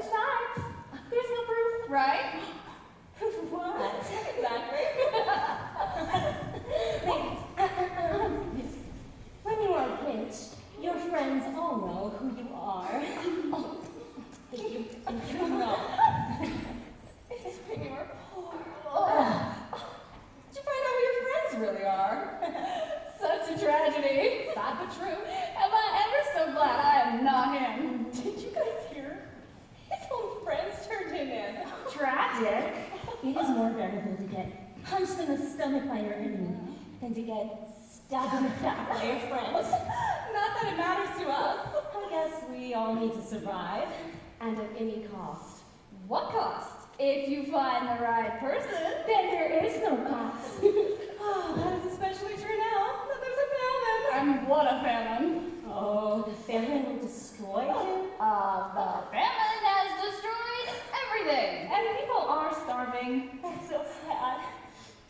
Besides, there's no proof, right? Proof of what? Exactly. When you are rich, your friends all know who you are. Oh, you know. It's when you are poor. Oh. Did you find out who your friends really are? Such a tragedy. Sad but true. Am I ever so glad I am not him? Did you guys hear? His own friends turned him in. Tragic. It is more bearable to get punched in the stomach by your enemy than to get stabbed in the back by your friends. Not that it matters to us. I guess we all need to survive, and at any cost. What cost? If you find the right person. Then there is no cost. Oh, that is especially true now that there's a famine. And what a famine. Oh, the famine will destroy you? The famine has destroyed everything. And people are starving. That's so sad.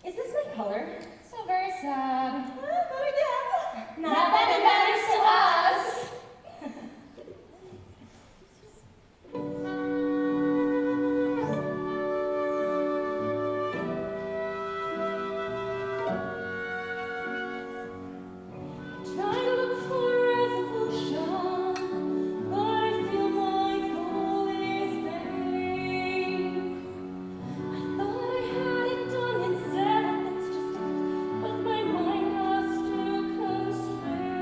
Is this my color? So very sad. But again, Not that it matters to us. Try to look for resolution, but I feel my goal is vain. I thought I had it done and said that's just it, but my mind has to constrain.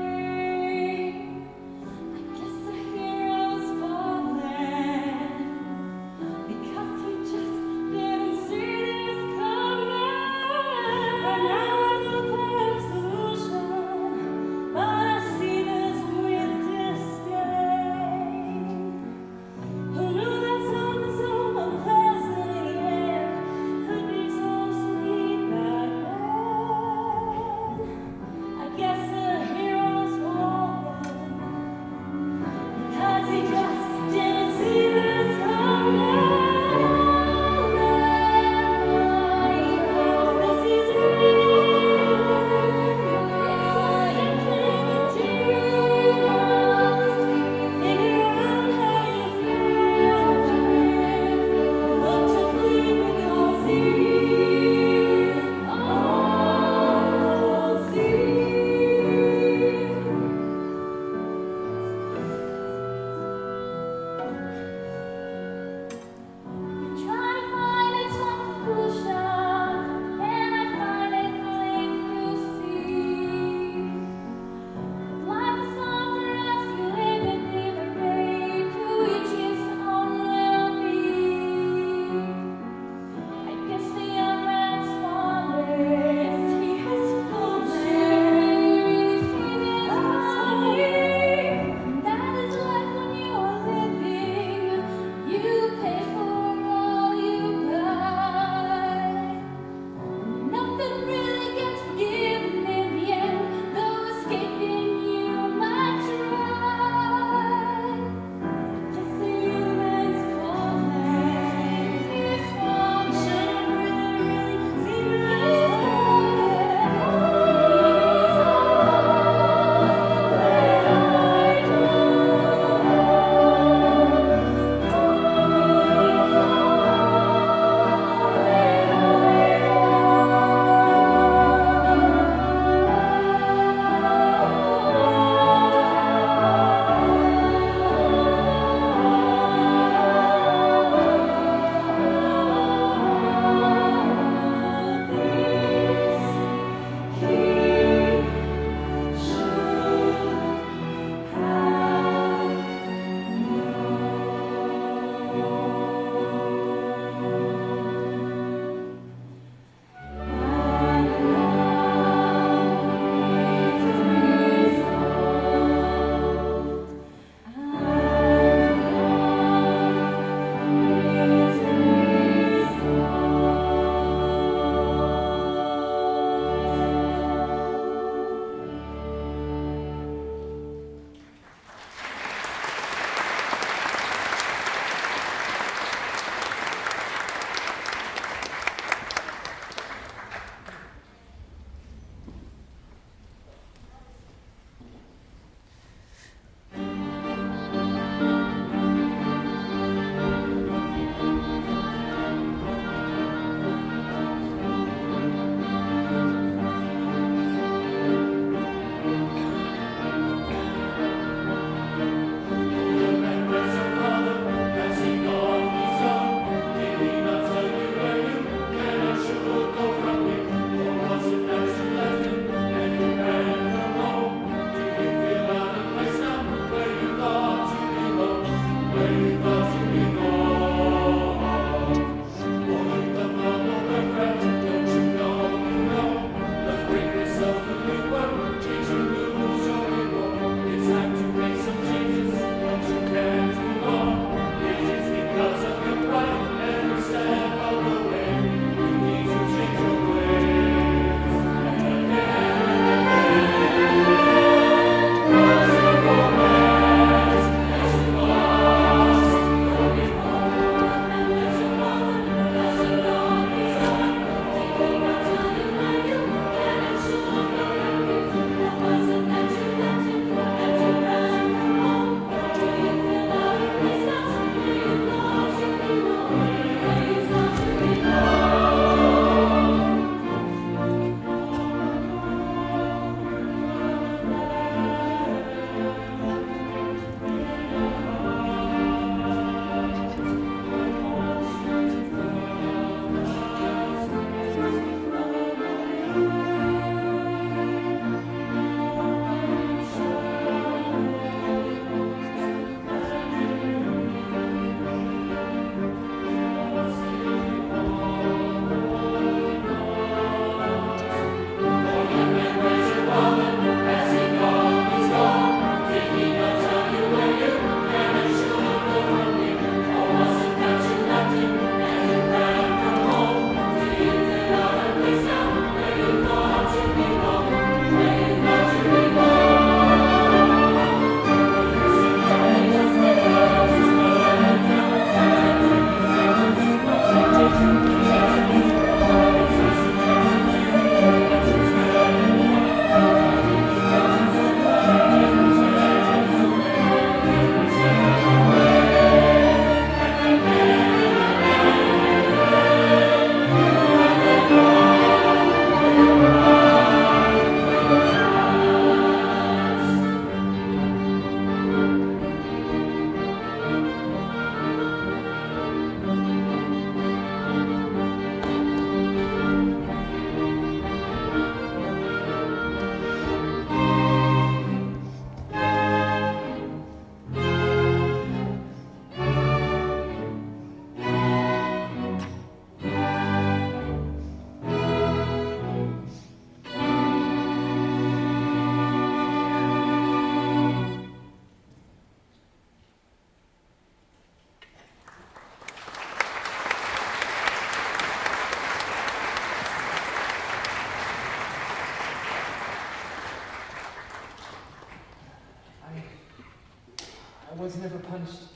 was never punished.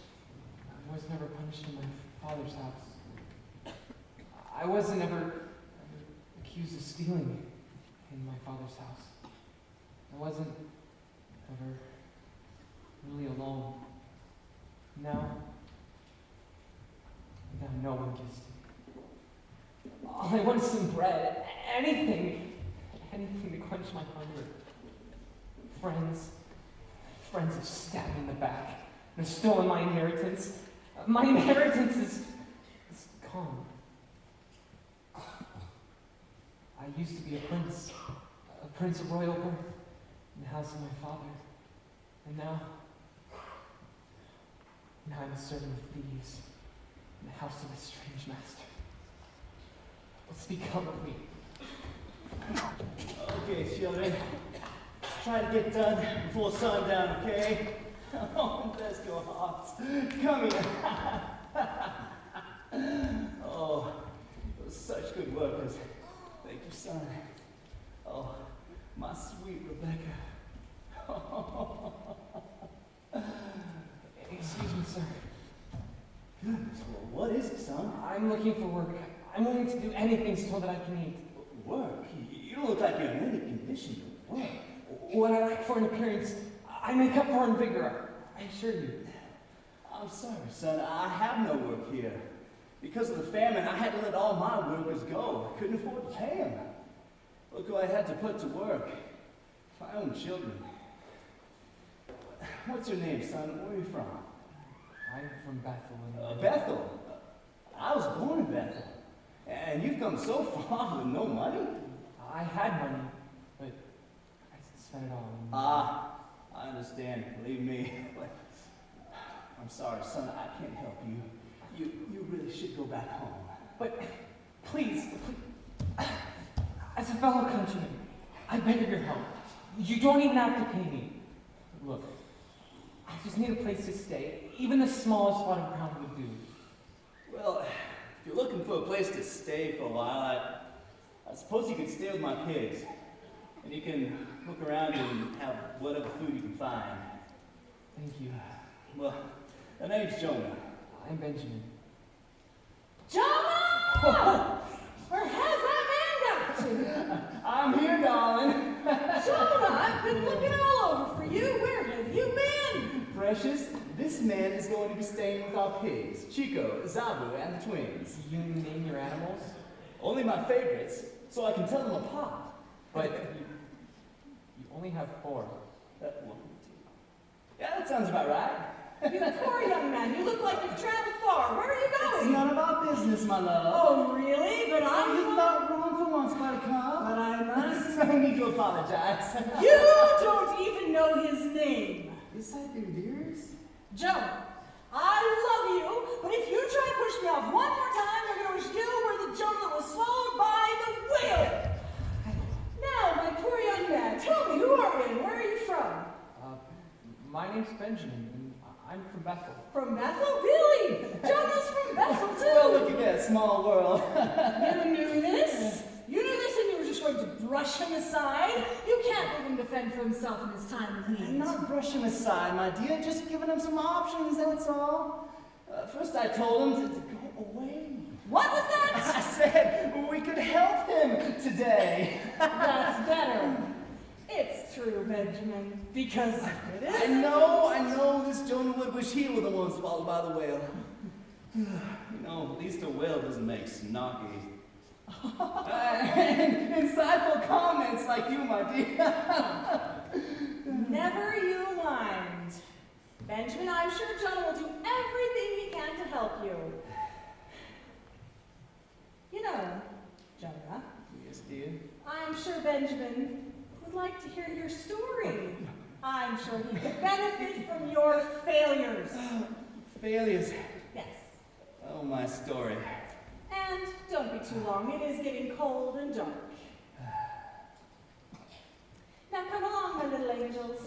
I was never punished in my father's house. I wasn't ever accused of stealing in my father's house. I wasn't ever really alone. Now no one gives to me. All I want is some bread, anything to quench my hunger. Friends have stabbed me in the back and have stolen my inheritance. My inheritance is gone. I used to be a prince of royal birth in the house of my father. And now I'm a servant of thieves in the house of a strange master. What's become of me? Okay, children. Let's try to get done before sundown, okay? Oh, bless your hearts. Come here. Oh, it was such good workers. Thank you, son. Oh, my sweet Rebecca. Excuse me, sir. Goodness, well, what is it, son? I'm looking for work. I'm willing to do anything so that I can eat. Work? You don't look like you're in any condition to work. What I lack for an appearance, I make up for in vigor. I assure you. I'm sorry, son. I have no work here. Because of the famine, I had to let all my workers go. I couldn't afford to pay them. Look who I had to put to work. My own children. What's your name, son? Where are you from? I'm from Bethel. Bethel? I was born in Bethel. And you've come so far with no money? I had money, but I spent it all. Ah, I understand. Believe me. I'm sorry, son. I can't help you. You really should go back home. But please, as a fellow countryman, I beg of your help. You don't even have to pay me. Look, I just need a place to stay. Even the smallest spot of ground would do. Well, if you're looking for a place to stay for a while, I suppose you could stay with my pigs. And you can look around and have whatever food you can find. Thank you. Well, the name's Jonah. I'm Benjamin. Jonah! Where has that man got to? I'm here, darling. Jonah, I've been looking all over for you. Where have you been? Precious, this man is going to be staying with our pigs, Chico, Zabu, and the twins. You name your animals? Only my favorites, so I can tell them apart. But you only have 4. 1, 2. Yeah, that sounds about right. You poor young man. You look like you've traveled far. Where are you It's going? none of our business, my love. Oh, really? But I'm not wrong for once, Buttercup. But I must. No need to apologize. You don't even know his name. Yes, I do, dears. Jonah, I love you, but if you try to push me off one more time, you're going to wish you were the Jonah that was swallowed by the whale. Now, my poor young man, tell me, who are we and where are you from? My name's Benjamin, and I'm from Bethel. From Bethel? Really? Jonah's from Bethel, too. Well, look at that small world. You knew this? You knew this and you were just going to brush him aside? You can't let him defend for himself in his time of need. Not brush him aside, my dear. Just giving him some options, that's all. First I told him to go away. What was that? I said we could help him today. That's better. It's true, Benjamin, because it is. I know this Jonah would wish he were the one swallowed by the whale. You know, at least a whale doesn't make snarky. Insightful comments like you, my dear. Never you mind. Benjamin, I'm sure Jonah will do everything he can to help you. You know, Jonah. Yes, dear. I'm sure Benjamin would like to hear your story. I'm sure he could benefit from your failures. Failures. Yes. Oh, my story. And don't be too long. It is getting cold and dark. Now come along, my little angels.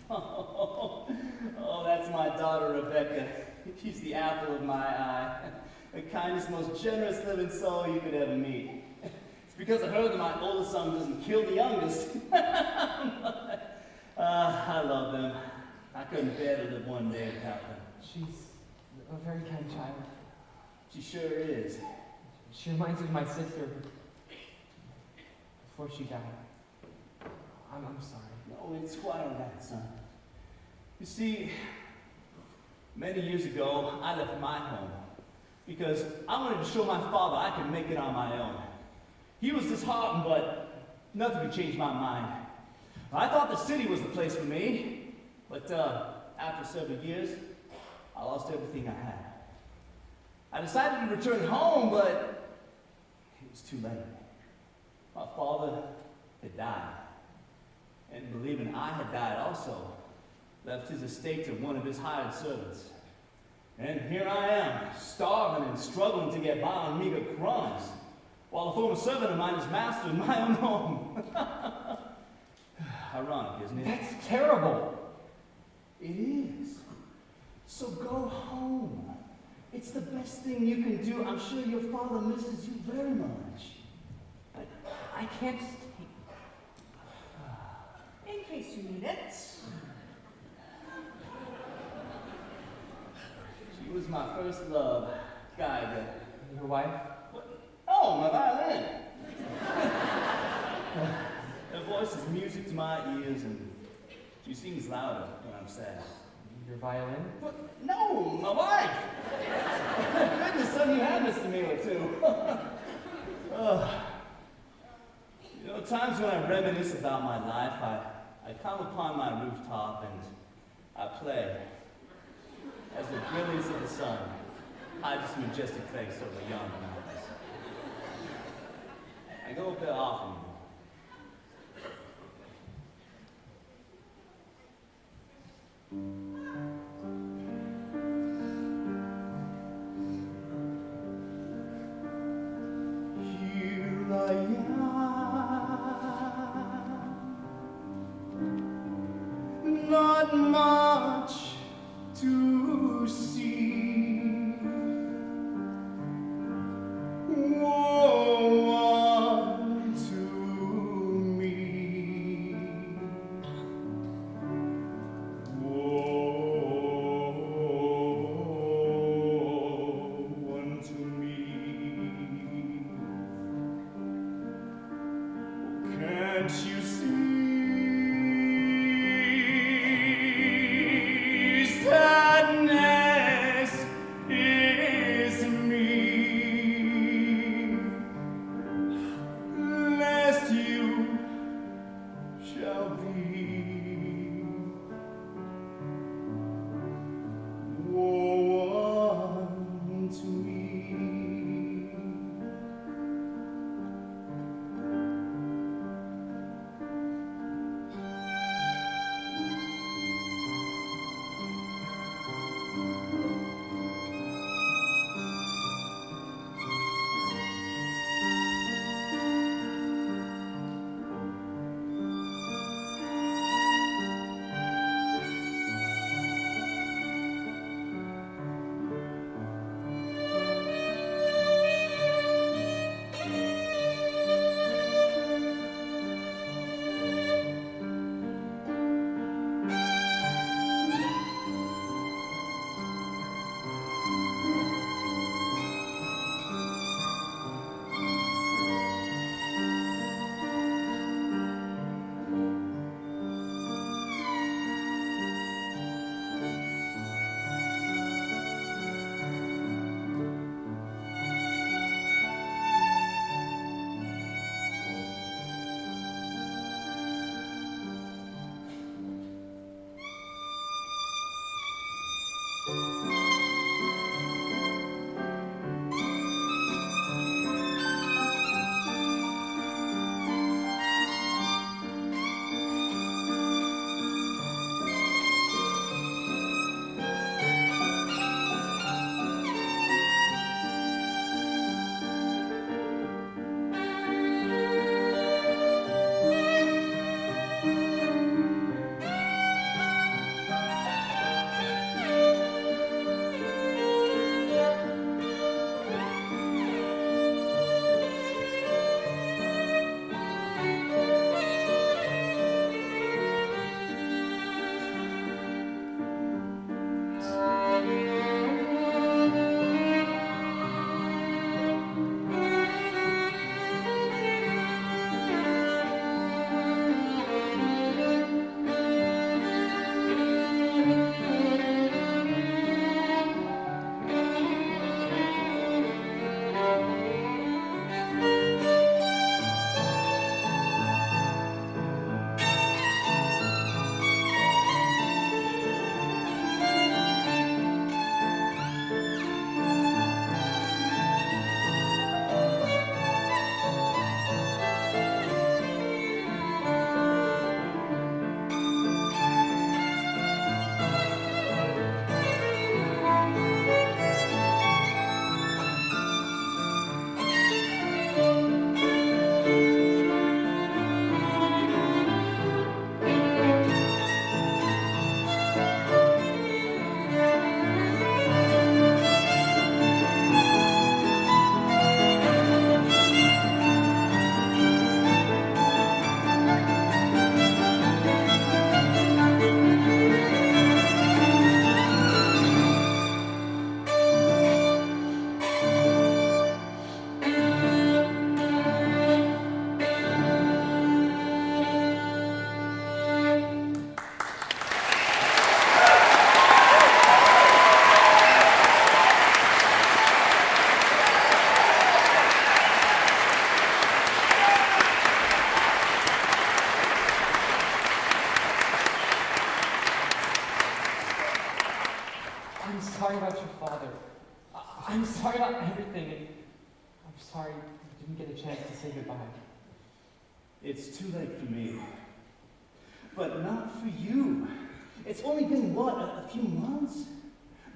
Oh, that's my daughter, Rebecca. She's the apple of my eye. The kindest, most generous living soul you could ever meet. It's because of her that my oldest son doesn't kill the youngest. I love them. I couldn't bear to live one day without them. She's a very kind child. She sure is. She reminds me of my sister before she died. I'm sorry. No, it's quite all right, son. You see, many years ago, I left my home because I wanted to show my father I could make it on my own. He was disheartened, but nothing could change my mind. I thought the city was the place for me, but after several years, I lost everything I had. I decided to return home, but it was too late. My father had died, and believing I had died also, left his estate to one of his hired servants. And here I am, starving and struggling to get by on meager crumbs, while a former servant of mine is master in my own home. Ironic, isn't it? That's terrible. It is. So go home. It's the best thing you can do. I'm sure your father misses you very much. But I can't stay. In case you need it. She was my first love, Geiger. Your wife? Oh, my violin. Her voice is music to my ears, and she sings louder when I'm sad. Your violin? But no, my wife. Goodness, son, you have missed a meal or two. You know, times when I reminisce about my life, I come upon my rooftop and I play. As the brilliance of the sun hides its majestic face over yonder mountains. I go up there often. Here I am, not much to see. Woe unto me. Woe unto me. Can't you see? Sadness sorry about your father. I'm sorry about everything, and I'm sorry you didn't get a chance to say goodbye. It's too late for me. But not for you. It's only been, what, a few months?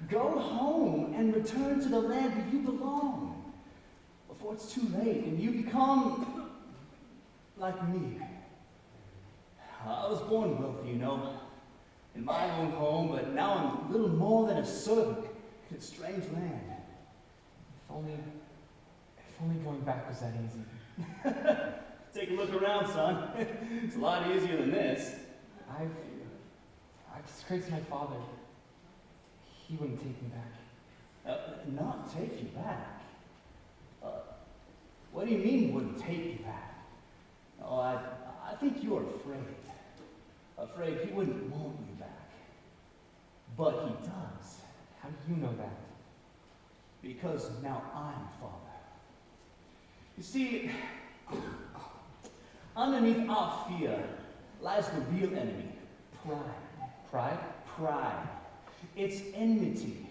Go home and return to the land where you belong. Before it's too late and you become like me. I was born wealthy, you know, in my own home, but now I'm little more than a servant in a strange land. If only going back was that easy. Take a look around, son. It's a lot easier than this. I've disgraced my father. He wouldn't take me back. Not take you back? What do you mean wouldn't take you back? Oh, I think you're afraid. Afraid he wouldn't want you back. But he does. How do you know that? Because now I'm father. You see, underneath our fear lies the real enemy. Pride. Pride? Pride. It's enmity.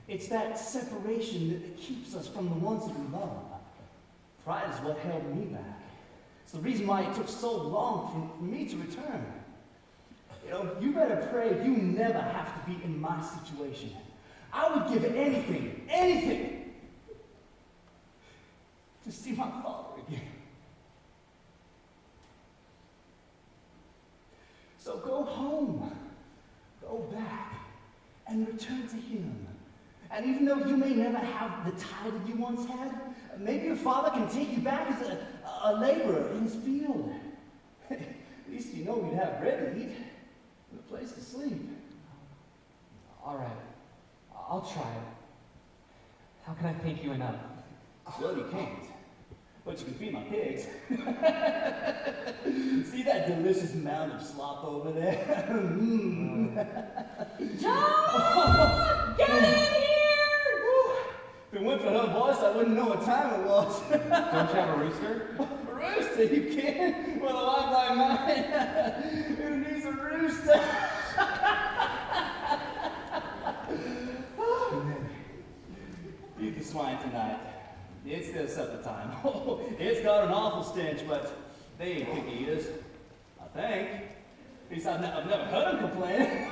It's that separation that keeps us from the ones that we love. Pride is what held me back. It's the reason why it took so long for me to return. You know, you better pray you never have to be in my situation. I would give anything, to see my father again. So go home, go back, and return to him. And even though you may never have the title you once had, maybe your father can take you back as a laborer in his field. At least you know you'd have bread to eat and a place to sleep. All right, I'll try. How can I thank you enough? Well, you can't. But you can feed my pigs. See that delicious mound of slop over there? John! Get in here! If it weren't for her voice, I wouldn't know what time it was. Don't you have a rooster? A rooster, you can't? With a wife like mine, who needs a rooster? Feed the swine tonight. It's their supper time. Oh, it's got an awful stench, but they ain't picky eaters. I think. At least I've never heard them complain.